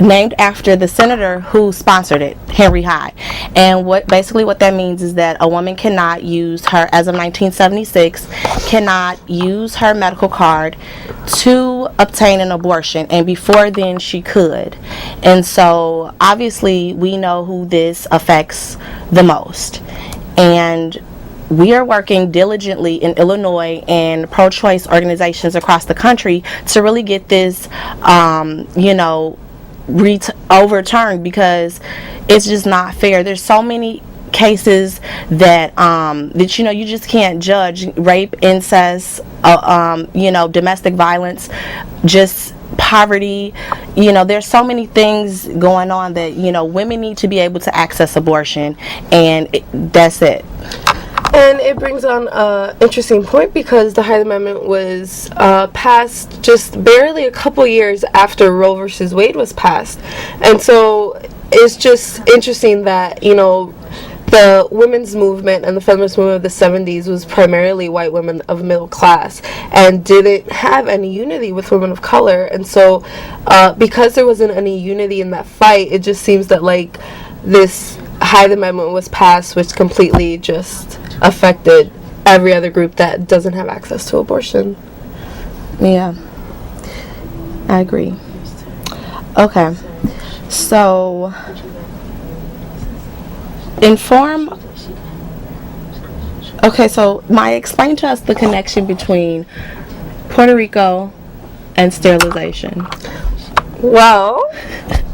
named after the senator who sponsored it, Henry Hyde. And what that means is that a woman cannot use her, as of 1976, cannot use her medical card to obtain an abortion, and before then she could. And so obviously we know who this affects the most. And we are working diligently in Illinois and pro-choice organizations across the country to really get this, overturned, because it's just not fair. There's so many cases that you just can't judge: rape, incest, domestic violence, just poverty. There's so many things going on that women need to be able to access abortion, and that's it. And it brings on an interesting point, because the Hyde Amendment was passed just barely a couple years after Roe versus Wade was passed. And so it's just interesting that, the women's movement and the feminist movement of the 70s was primarily white women of middle class and didn't have any unity with women of color. And so because there wasn't any unity in that fight, it just seems that this Hyde Amendment was passed, which completely just affected every other group that doesn't have access to abortion. Yeah, I agree. Okay, so Maya, explain to us the connection between Puerto Rico and sterilization. Well,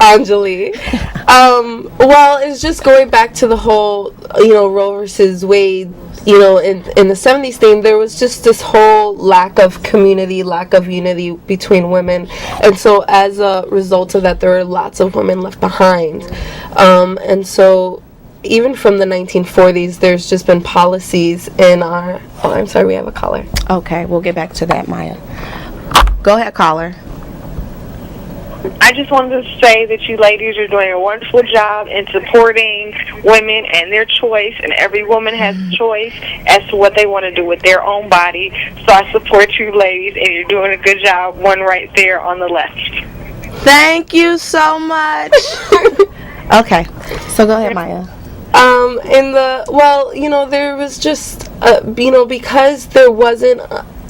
Enjouli, it's just going back to the whole, Roe versus Wade, in the 70s thing. There was just this whole lack of community, lack of unity between women, and so as a result of that, there were lots of women left behind, and so even from the 1940s, there's just been policies in our... Oh, I'm sorry, we have a caller. Okay, we'll get back to that, Maya. Go ahead, caller. I just wanted to say that you ladies are doing a wonderful job in supporting women and their choice, and every woman has a choice as to what they want to do with their own body. So I support you ladies, and you're doing a good job, one right there on the left. Thank you so much. Okay, so go ahead, Maya. There was just, because there wasn't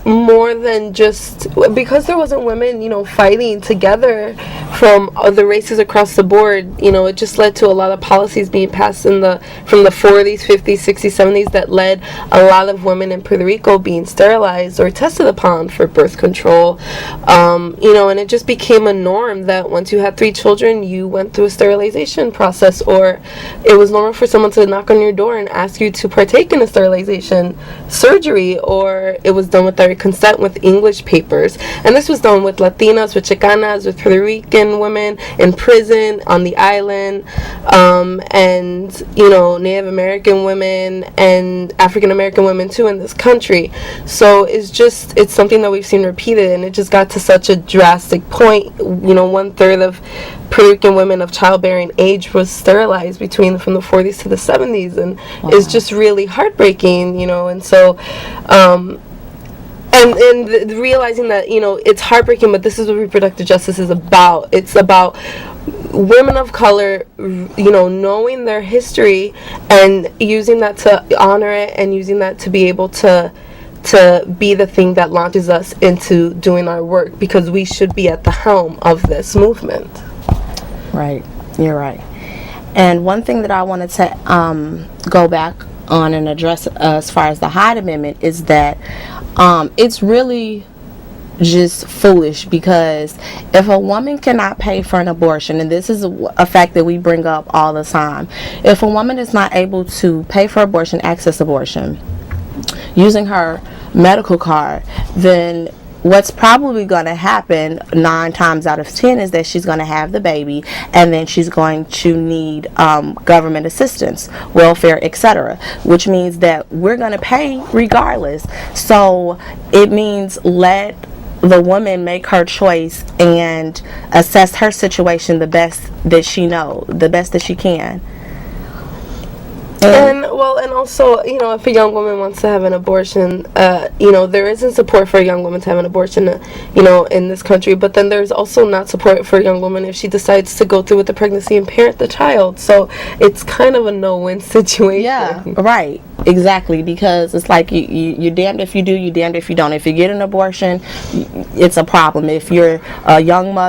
more than just, because there wasn't women, fighting together from the races across the board, it just led to a lot of policies being passed from the 40s, 50s, 60s, 70s that led a lot of women in Puerto Rico being sterilized or tested upon for birth control, and it just became a norm that once you had 3 children, you went through a sterilization process, or it was normal for someone to knock on your door and ask you to partake in a sterilization surgery, or it was done with their consent with English papers. And this was done with Latinas, with Chicanas, with Puerto Rican women in prison, on the island, and Native American women and African American women too in this country. So it's something that we've seen repeated, and it just got to such a drastic point. 1/3 of Puerto Rican women of childbearing age was sterilized from the 40s to the 70s, and it's just really heartbreaking, and so and realizing that it's heartbreaking, but this is what reproductive justice is about. It's about women of color, knowing their history and using that to honor it, and using that to be able to be the thing that launches us into doing our work, because we should be at the helm of this movement. Right, you're right. And one thing that I wanted to go back on and address as far as the Hyde Amendment is that it's really just foolish, because if a woman cannot pay for an abortion, and this is a fact that we bring up all the time, if a woman is not able to pay for abortion, access abortion, using her medical card, then what's probably going to happen 9 times out of 10 is that she's going to have the baby, and then she's going to need government assistance, welfare, etc., which means that we're going to pay regardless. So it means let the woman make her choice and assess her situation the best that she knows, the best that she can. And well, and also, if a young woman wants to have an abortion, there isn't support for a young woman to have an abortion, in this country. But then there's also not support for a young woman if she decides to go through with the pregnancy and parent the child. So it's kind of a no-win situation. Yeah, right. Exactly, because it's like you're damned if you do, you're damned if you don't. If you get an abortion, it's a problem. If you're a young mother